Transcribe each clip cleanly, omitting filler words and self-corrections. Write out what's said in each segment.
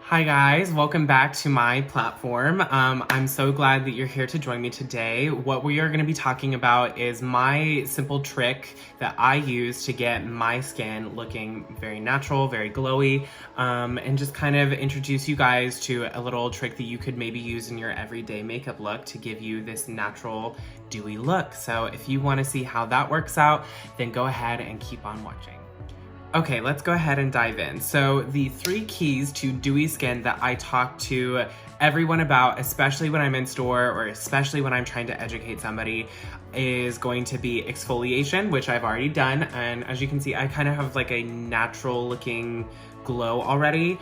Hi guys, welcome back to my platform. I'm so glad that you're here to join me today. What we are going to be talking about is my simple trick that I use to get my skin looking very natural, very glowy, and just kind of introduce you guys to a little trick that you could maybe use in your everyday makeup look to give you this natural, dewy look. So if you want to see how that works out, then go ahead and keep on watching. Okay, let's go ahead and dive in. So the 3 keys to dewy skin that I talk to everyone about, especially when I'm in store or especially when I'm trying to educate somebody, is going to be exfoliation, which I've already done. And as you can see, I kind of have like a natural looking glow already.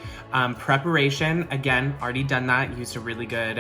Preparation, again, already done that. Used a really good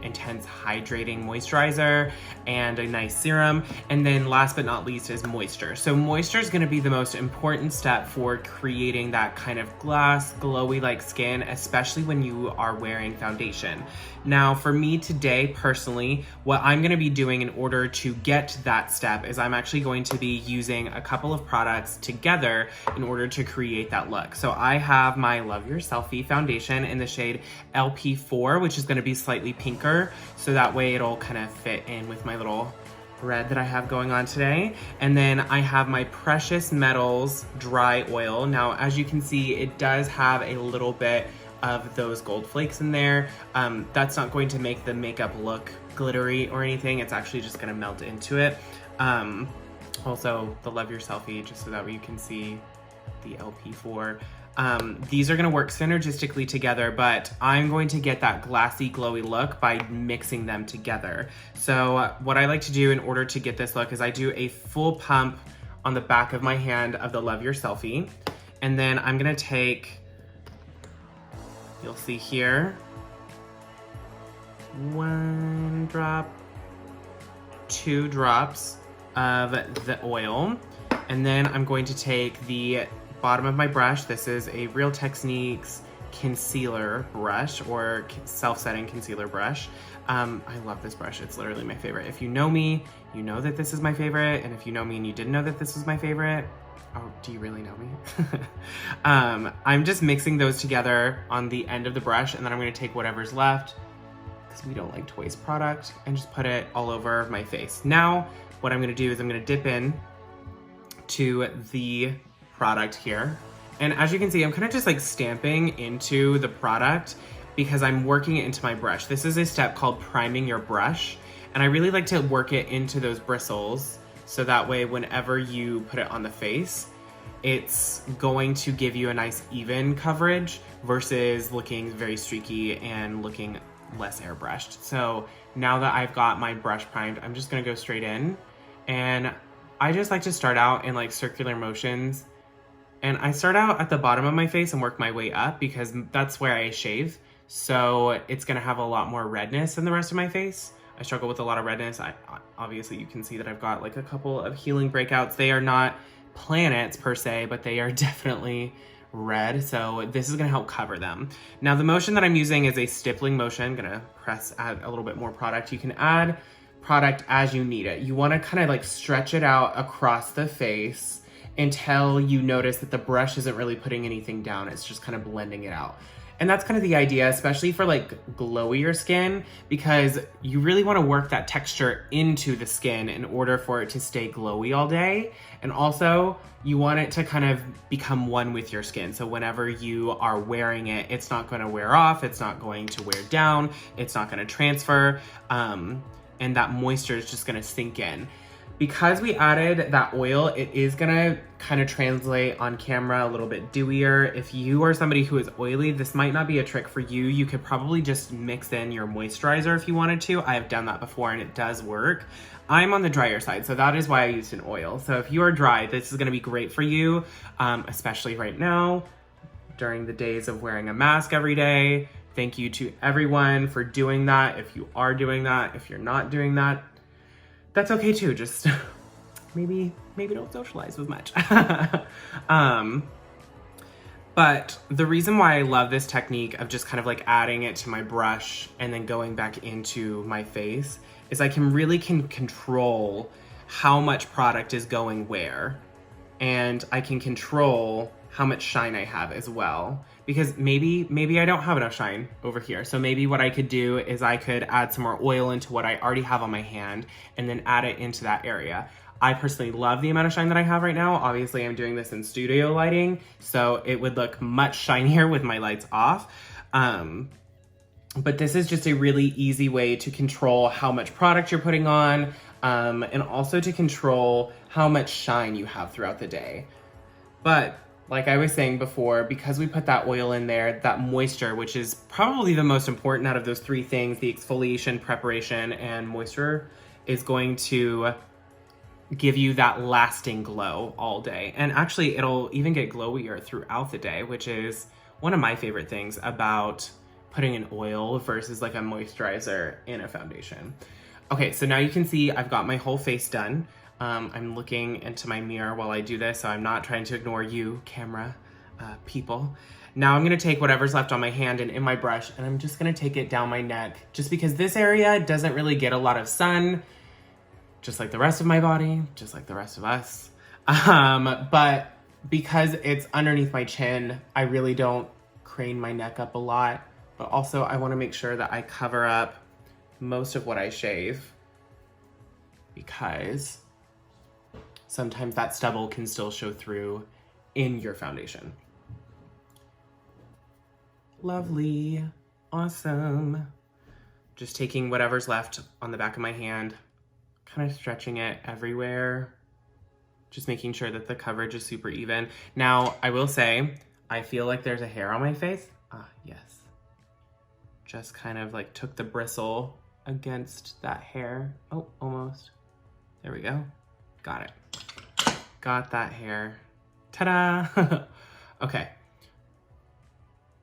intense hydrating moisturizer and a nice serum. And then last but not least is moisture. So moisture is going to be the most important step for creating that kind of glass, glowy like skin, especially when you are wearing foundation. Now for me today, personally, what I'm going to be doing in order to get that step is I'm actually going to be using a couple of products together in order to create that look. So I have my Love Your Selfie foundation in the shade LP4, which is going to be slightly pinker, so that way it'll kind of fit in with my little red that I have going on today. And then I have my Precious Metals dry oil. Now, as you can see, it does have a little bit of those gold flakes in there. That's not going to make the makeup look glittery or anything. It's actually just gonna melt into it. Also, the Love Your Selfie, just so that way you can see the LP4. These are gonna work synergistically together, but I'm going to get that glassy, glowy look by mixing them together. So what I like to do in order to get this look is I do a full pump on the back of my hand of the Love Your Selfie. And then I'm gonna take, you'll see here, 1 drop, 2 drops of the oil. And then I'm going to take the bottom of my brush. This is a Real Techniques concealer brush, or self-setting concealer brush. I love this brush. It's literally my favorite. If you know me, you know that this is my favorite. And if you know me and you didn't know that this was my favorite, oh, do you really know me? I'm just mixing those together on the end of the brush, and then I'm gonna take whatever's left, because we don't like to waste product, and just put it all over my face. Now, what I'm gonna do is I'm gonna dip in to the product here. And as you can see, I'm kind of just like stamping into the product because I'm working it into my brush. This is a step called priming your brush. And I really like to work it into those bristles, so that way whenever you put it on the face, it's going to give you a nice even coverage versus looking very streaky and looking less airbrushed. So now that I've got my brush primed, I'm just gonna go straight in. And I just like to start out in like circular motions. And I start out at the bottom of my face and work my way up because that's where I shave. So it's gonna have a lot more redness than the rest of my face. I struggle with a lot of redness. Obviously you can see that I've got like a couple of healing breakouts. They are not planets per se, but they are definitely red. So this is gonna help cover them. Now the motion that I'm using is a stippling motion. I'm gonna add a little bit more product. You can add product as you need it. You wanna kind of like stretch it out across the face until you notice that the brush isn't really putting anything down. It's just kind of blending it out. And that's kind of the idea, especially for like glowier skin, because you really want to work that texture into the skin in order for it to stay glowy all day. And also you want it to kind of become one with your skin. So whenever you are wearing it, it's not going to wear off. It's not going to wear down. It's not going to transfer. And that moisture is just going to sink in. Because we added that oil, it is gonna kind of translate on camera a little bit dewier. If you are somebody who is oily, this might not be a trick for you. You could probably just mix in your moisturizer if you wanted to. I have done that before and it does work. I'm on the drier side, so that is why I used an oil. So if you are dry, this is gonna be great for you, especially right now, during the days of wearing a mask every day. Thank you to everyone for doing that. If you are doing that, if you're not doing that, that's okay too, just maybe don't socialize as much. But the reason why I love this technique of just kind of like adding it to my brush and then going back into my face is I really can control how much product is going where. And I can control how much shine I have as well. because maybe I don't have enough shine over here. So maybe what I could do is I could add some more oil into what I already have on my hand and then add it into that area. I personally love the amount of shine that I have right now. Obviously, I'm doing this in studio lighting, so it would look much shinier with my lights off. But this is just a really easy way to control how much product you're putting on, and also to control how much shine you have throughout the day. But like I was saying before, because we put that oil in there, that moisture, which is probably the most important out of those three things, the exfoliation, preparation, and moisture, is going to give you that lasting glow all day. And actually, it'll even get glowier throughout the day, which is one of my favorite things about putting an oil versus like a moisturizer in a foundation. Okay, so now you can see I've got my whole face done. I'm looking into my mirror while I do this, so I'm not trying to ignore you, camera people. Now I'm gonna take whatever's left on my hand and in my brush, and I'm just gonna take it down my neck, just because this area doesn't really get a lot of sun, just like the rest of my body, just like the rest of us. But because it's underneath my chin, I really don't crane my neck up a lot, but also I wanna make sure that I cover up most of what I shave, because sometimes that stubble can still show through in your foundation. Lovely, awesome. Just taking whatever's left on the back of my hand, kind of stretching it everywhere, just making sure that the coverage is super even. Now, I will say, I feel like there's a hair on my face. Ah, yes. Just kind of like took the bristle against that hair. Oh, almost. There we go. Got it. Got that hair. Ta-da! Okay.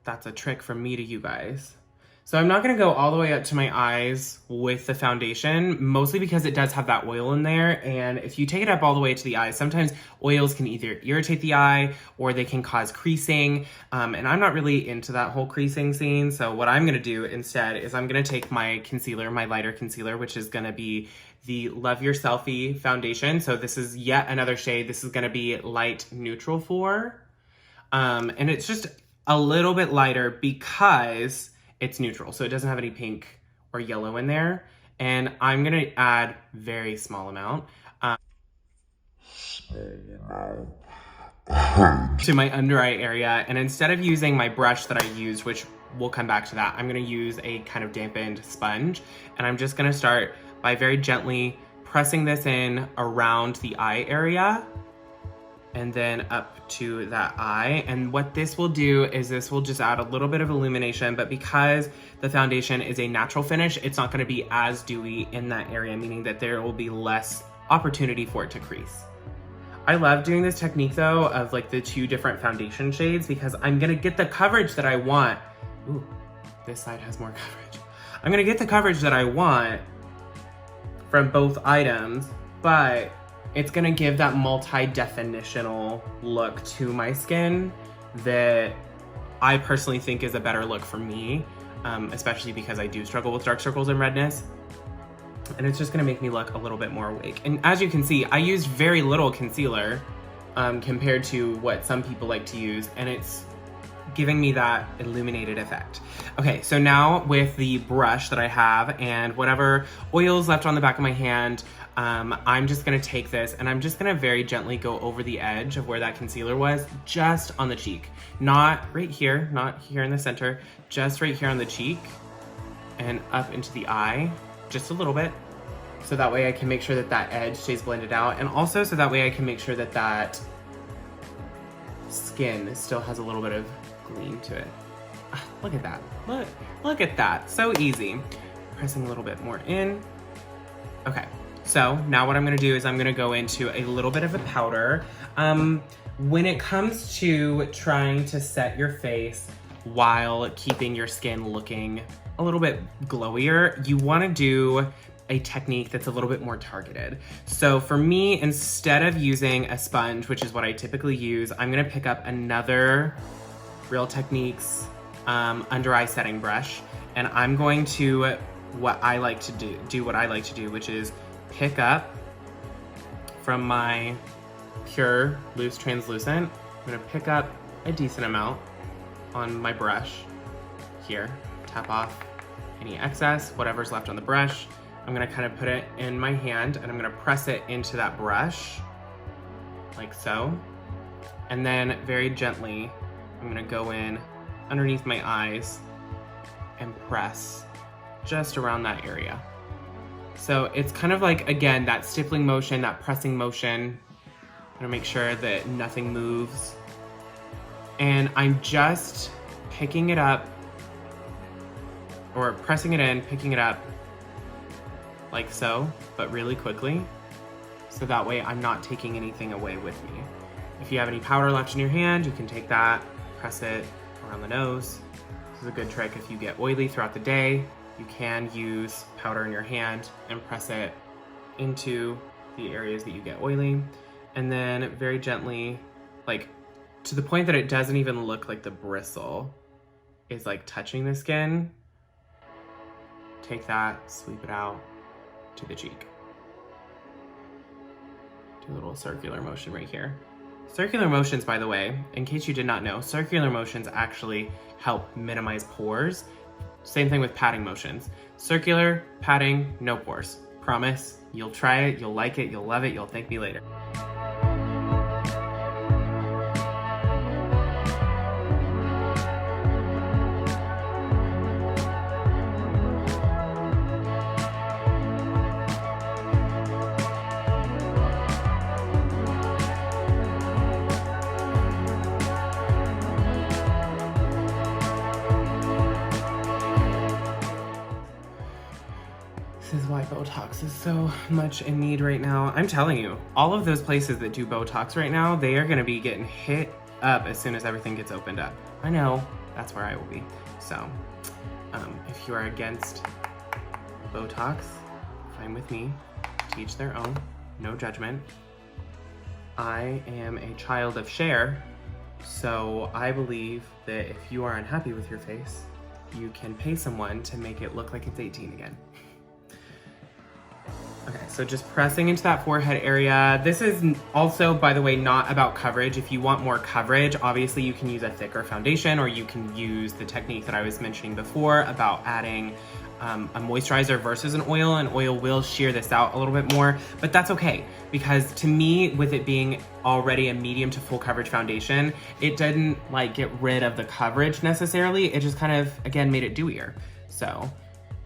That's a trick from me to you guys. So I'm not gonna go all the way up to my eyes with the foundation, mostly because it does have that oil in there. And if you take it up all the way to the eyes, sometimes oils can either irritate the eye or they can cause creasing. And I'm not really into that whole creasing scene. So what I'm gonna do instead is I'm gonna take my concealer, my lighter concealer, which is gonna be the Love Your Selfie foundation. So this is yet another shade. This is gonna be light neutral 4. And it's just a little bit lighter because it's neutral, so it doesn't have any pink or yellow in there. And I'm gonna add very small amount to my under eye area. And instead of using my brush that I used, which we'll come back to that, I'm gonna use a kind of dampened sponge. And I'm just gonna start by very gently pressing this in around the eye area and then up to that eye. And what this will do is this will just add a little bit of illumination, but because the foundation is a natural finish, it's not gonna be as dewy in that area, meaning that there will be less opportunity for it to crease. I love doing this technique though, of like the 2 different foundation shades, because I'm gonna get the coverage that I want. Ooh, this side has more coverage. I'm gonna get the coverage that I want from both items, but it's gonna give that multi-definitional look to my skin that I personally think is a better look for me, especially because I do struggle with dark circles and redness. And it's just gonna make me look a little bit more awake. And as you can see, I used very little concealer compared to what some people like to use, and it's giving me that illuminated effect. Okay, so now with the brush that I have and whatever oils left on the back of my hand, I'm just gonna take this and I'm just gonna very gently go over the edge of where that concealer was, just on the cheek. Not right here, not here in the center, just right here on the cheek and up into the eye, just a little bit. So that way I can make sure that that edge stays blended out, and also so that way I can make sure that that skin still has a little bit of gleam to it. Look at that, look at that, so easy. Pressing a little bit more in. Okay. So now what I'm gonna do is I'm gonna go into a little bit of a powder. When it comes to trying to set your face while keeping your skin looking a little bit glowier, you wanna do a technique that's a little bit more targeted. So for me, instead of using a sponge, which is what I typically use, I'm gonna pick up another Real Techniques under eye setting brush, and I'm going to what I like to do, which is pick up from my PUR Loose Translucent. I'm gonna pick up a decent amount, on my brush here. Tap off any excess, whatever's left on the brush. I'm gonna kind of put it in my hand and I'm gonna press it into that brush, like so. And then very gently, I'm gonna go in underneath my eyes and press just around that area. So it's kind of like, again, that stippling motion, that pressing motion. I'm gonna make sure that nothing moves. And I'm just picking it up, or pressing it in, picking it up, like so, but really quickly. So that way I'm not taking anything away with me. If you have any powder left in your hand, you can take that, press it around the nose. This is a good trick if you get oily throughout the day. You can use powder in your hand and press it into the areas that you get oily. And then very gently, like to the point that it doesn't even look like the bristle is like touching the skin. Take that, sweep it out to the cheek. Do a little circular motion right here. Circular motions, by the way, in case you did not know, circular motions actually help minimize pores. Same thing with patting motions. Circular, patting, no pores. Promise, you'll try it, you'll like it, you'll love it, you'll thank me later. This is why Botox is so much in need right now. I'm telling you, all of those places that do Botox right now, they are gonna be getting hit up as soon as everything gets opened up. I know, that's where I will be. So, if you are against Botox, fine with me, to each their own, no judgment. I am a child of Cher, so I believe that if you are unhappy with your face, you can pay someone to make it look like it's 18 again. Okay, so just pressing into that forehead area. This is also, by the way, not about coverage. If you want more coverage, obviously you can use a thicker foundation, or you can use the technique that I was mentioning before about adding a moisturizer versus an oil. An oil will shear this out a little bit more, but that's okay. Because to me, with it being already a medium to full coverage foundation, it didn't like get rid of the coverage necessarily. It just kind of, again, made it dewier. So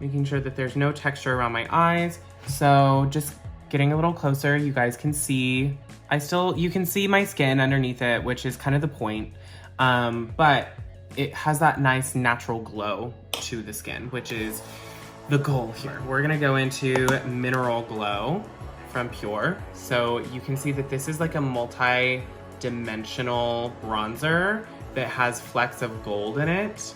making sure that there's no texture around my eyes. So just getting a little closer, you guys can see, you can see my skin underneath it, which is kind of the point. But it has that nice natural glow to the skin, which is the goal here. We're gonna go into Mineral Glow from PUR. So you can see that this is like a multi-dimensional bronzer that has flecks of gold in it.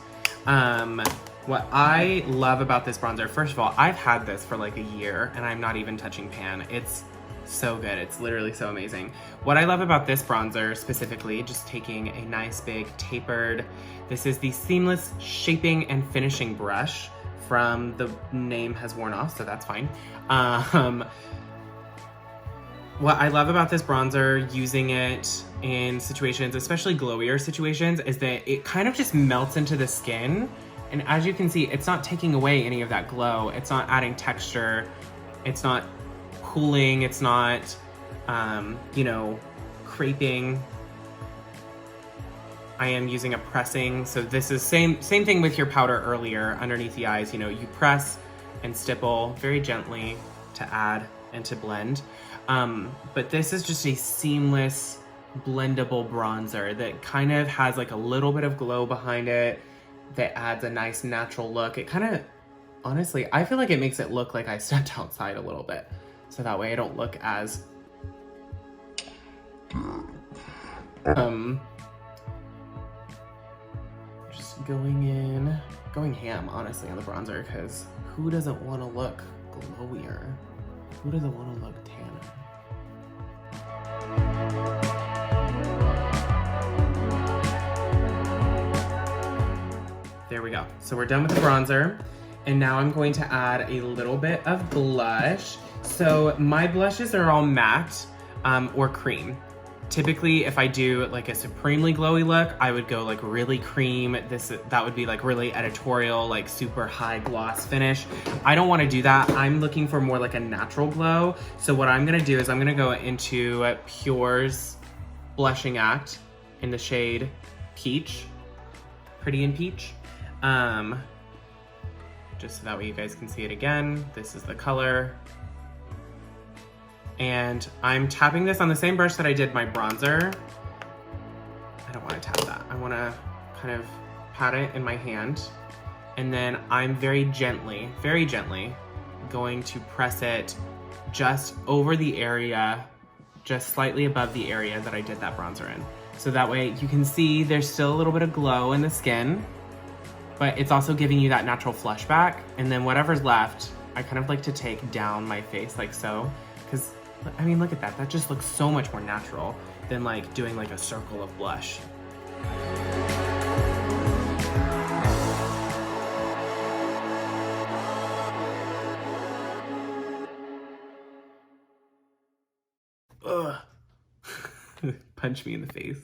What I love about this bronzer, first of all, I've had this for like a year and I'm not even touching pan. It's so good, it's literally so amazing. What I love about this bronzer specifically, just taking a nice big tapered, this is the Seamless Shaping and Finishing Brush from, the name has worn off, so that's fine. What I love about this bronzer, using it in situations, especially glowier situations, is that it kind of just melts into the skin. And as you can see, it's not taking away any of that glow. It's not adding texture. It's not cooling. It's not, you know, creping. I am using a pressing. So this is same thing with your powder earlier underneath the eyes. You know, you press and stipple very gently to add and to blend. But this is just a seamless, blendable bronzer that kind of has like a little bit of glow behind it, that adds a nice natural look. It kind of, honestly, I feel like it makes it look like I stepped outside a little bit. So that way I don't look as, just going ham, honestly, on the bronzer, because who doesn't want to look glowier? Who doesn't want to look tanner? There we go. So we're done with the bronzer. And now I'm going to add a little bit of blush. So my blushes are all matte or cream. typically if I do like a supremely glowy look, I would go like really cream. That would be like really editorial, like super high gloss finish. I don't want to do that. I'm looking for more like a natural glow. So what I'm gonna do is I'm gonna go into PUR's Blushing Act in the shade Peach, Pretty in Peach. Just so that way you guys can see it again. This is the color. And I'm tapping this on the same brush that I did my bronzer. I don't want to tap that. I want to kind of pat it in my hand. And then I'm very gently going to press it just over the area, just slightly above the area that I did that bronzer in. So that way you can see there's still a little bit of glow in the skin, but it's also giving you that natural flush back. And then whatever's left, I kind of like to take down my face like so, because I mean, look at that. That just looks so much more natural than like doing like a circle of blush. Ugh. Punch me in the face.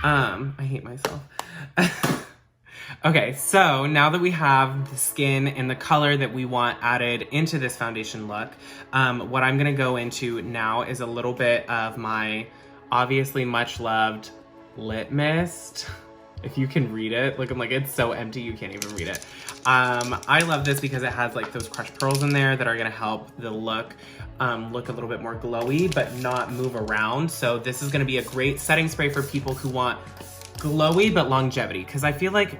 I hate myself. Okay, so now that we have the skin and the color that we want added into this foundation look, what I'm gonna go into now is a little bit of my obviously much loved lip mist. If you can read it, look, I'm like, it's so empty you can't even read it. I love this because it has like those crushed pearls in there that are gonna help the look look a little bit more glowy, but not move around. So this is gonna be a great setting spray for people who want glowy but longevity, because I feel like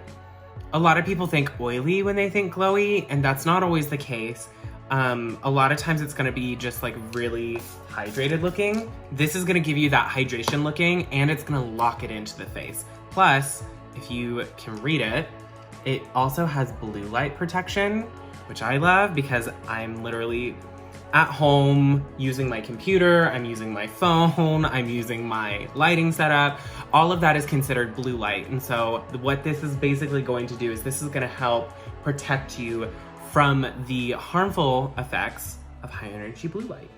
a lot of people think oily when they think glowy, and that's not always the case. A lot of times it's gonna be just like really hydrated looking. This is gonna give you that hydration looking, and it's gonna lock it into the face. Plus, if you can read it, it also has blue light protection, which I love because I'm literally at home using my computer, I'm using my phone, I'm using my lighting setup. All of that is considered blue light. And so what this is basically going to do is this is gonna help protect you from the harmful effects of high energy blue light.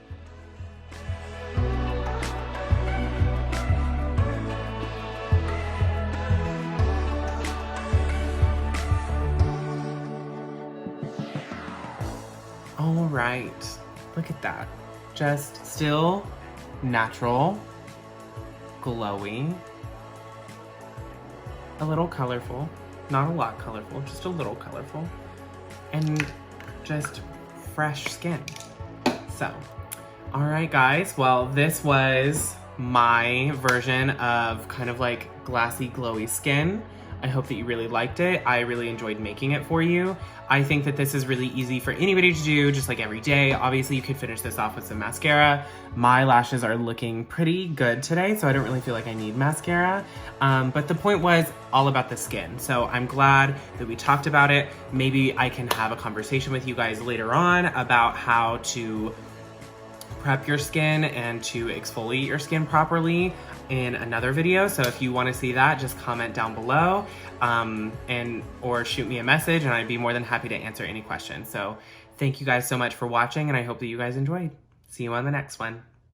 All right, look at that. Just still natural, glowy, a little colorful, not a lot colorful, just a little colorful, and just fresh skin. So, all right guys, well, this was my version of kind of like glassy, glowy skin. I hope that you really liked it. I really enjoyed making it for you. I think that this is really easy for anybody to do, just like every day. Obviously, you could finish this off with some mascara. My lashes are looking pretty good today, so I don't really feel like I need mascara. But the point was all about the skin. So I'm glad that we talked about it. Maybe I can have a conversation with you guys later on about how to prep your skin and to exfoliate your skin properly in another video. So if you want to see that, just comment down below or shoot me a message, and I'd be more than happy to answer any questions. So thank you guys so much for watching, and I hope that you guys enjoyed. See you on the next one.